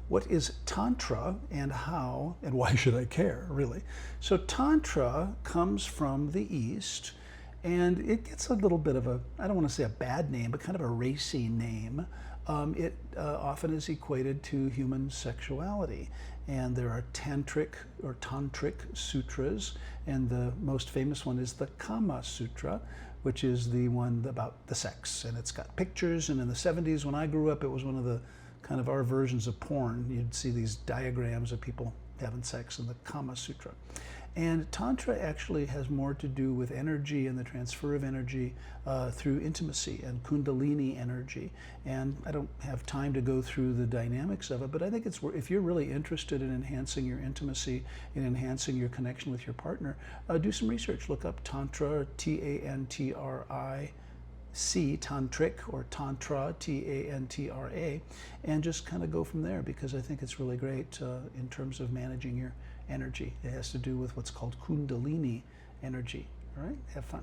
what is Tantra and how and why should I care, really? So Tantra comes from the East, and it gets a little bit of a, I don't want to say a bad name, but kind of a racy name. It often is equated to human sexuality. And there are tantric or tantric sutras, and the most famous one is the Kama Sutra, which is the one about the sex. And it's got pictures, and in the 70s when I grew up, it was one of the kind of our versions of porn. You'd see these diagrams of people having sex in the Kama Sutra. And Tantra actually has more to do with energy and the transfer of energy through intimacy and Kundalini energy. And I don't have time to go through the dynamics of it, but I think it's, if you're really interested in enhancing your intimacy and enhancing your connection with your partner, do some research. Look up Tantra, T-A-N-T-R-I-C, Tantric, or Tantra, T-A-N-T-R-A, and just kind of go from there, because I think it's really great in terms of managing your energy. It has to do with what's called Kundalini energy. All right, have fun.